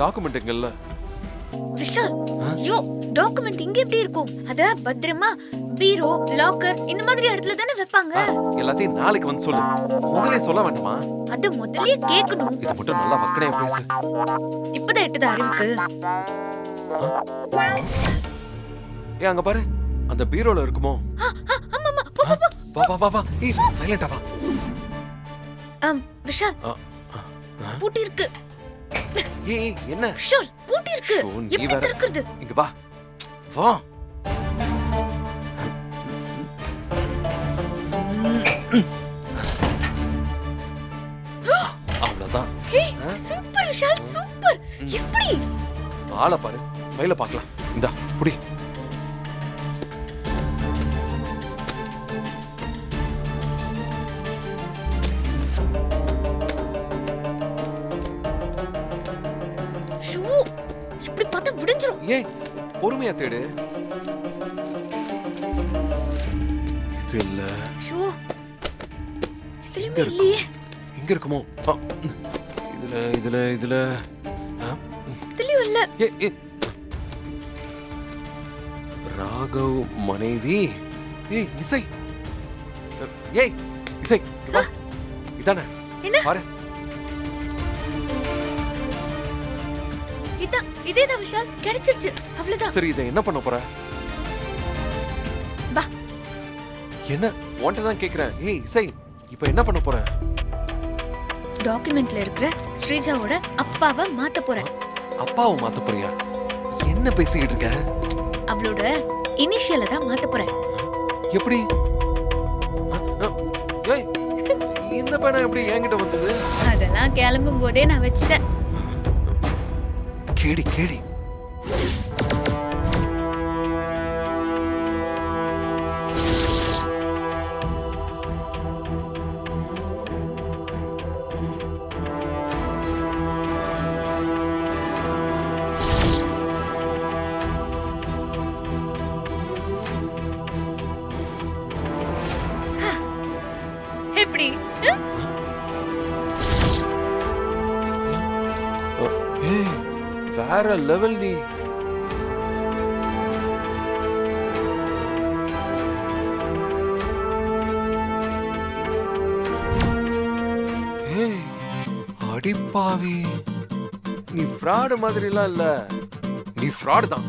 டாக்குமெண்ட்டுங்கல்ல. விஷால், யோ document இங்க எப்படி இருக்கும்? அத பத்திரமா பீரோ, லாக்கர் இந்த மாதிரி இடத்துல தானே வைப்பாங்க. எல்லாத்தையும் நாளைக்கு வந்து சொல்லு. முதல்ல சொல்ல வேண்டாமா? அது முதல்லயே கேட்கணும். இது மட்டும் நல்லா வக்கணையா பேசு. இப்பதான் எட்டுது அறிவுக்கு. அங்க பாரு, அந்த பீரோல இருக்குமோ? வா வா வா வா. ஏய் சைலண்டா வா. விஷால், பூட்டி இருக்கு. ஏய் என்ன? விஷால், பூட்டி இருக்கு. எப்படி திறக்குது? இங்க வா. வா. அவ்வளவுதான். Super Vishal, super. எப்படி? ஆளை பாரு, ஃபைல பார்க்கலாம். இந்தா புடி. இப்படி பார்த்தா விடிஞ்சிரும். ஏய் பொறுமையா தேடு. இது இல்ல. ஷோ இதுலயும் இல்லையே. எங்க இருக்குமோ? இதுல இதுல இதுல இதுலயும் இல்ல. ராகவ் மனைவி. ஏய் இசை. ஏய் இசை வா. இதானே? என்ன? பாரு. இதேதான் விஷால், கிடைச்சிருச்சு. அவ்வளவுதான். சரி, இதை என்ன பண்ண போற? வா. என்ன உன்கிட்ட தான் கேக்குறேன். ஏய் இசை, இப்போ என்ன பண்ண போற? டாக்குமெண்ட்ல இருக்கிற ஸ்ரீஜாவோட அப்பாவை மாத்த போறேன். அப்பாவை மாத்த போறியா? என்ன பேசிக்கிட்டு இருக்க? அவளோட இனிஷியலை தான் மாத்த போறேன். எப்படி? ஏய் இந்த பணம் எப்படி என்கிட்ட வந்தது? அதெல்லாம் கிளம்பும் போதே நான் வச்சிட்டேன். கேடி கேடி. எப்படி? வேற லெவல் நீ. அடிப்பாவி, நீ ஃப்ராடு மாதிரிலாம் இல்ல. நீ ஃப்ராடு தான்.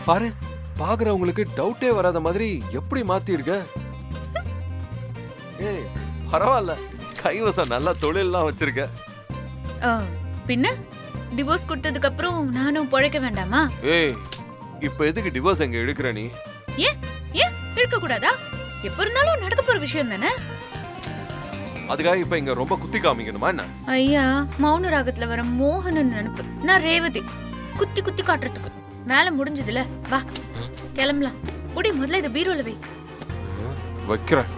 பாரு, பாக்குறவங்களுக்கு டவுட்டே வராத மாதிரி எப்படி மாத்திருக்க. ஏய் பரவாயில்ல, கைவசம் நல்லா தொழில்லாம் வச்சிருக்க. பின்ன டிவோர்ஸ் கொடுத்ததுக்கு அப்புறம் நானும் பொழைக்க வேண்டாமா? ஏய் இப்ப எதுக்கு டிவோர்ஸ் எங்க எடுக்கிற நீ? ஏன் எடுக்க கூடாதா? எப்ப இருந்தாலும் நடக்க போற விஷயம் தானே. அதுக்காக இப்ப இங்க ரொம்ப குத்தி காமிக்கணுமா என்ன? ஐயா, மௌன ராகத்துல வர மோகனன் நினைப்பு. நான் ரேவதி. குத்தி குத்தி காட்டுறதுக்கு வேலை முடிஞ்சதுல. வா கிளம்பலாம். முதல்ல இதை பீரோல வை. வைக்கிறேன்.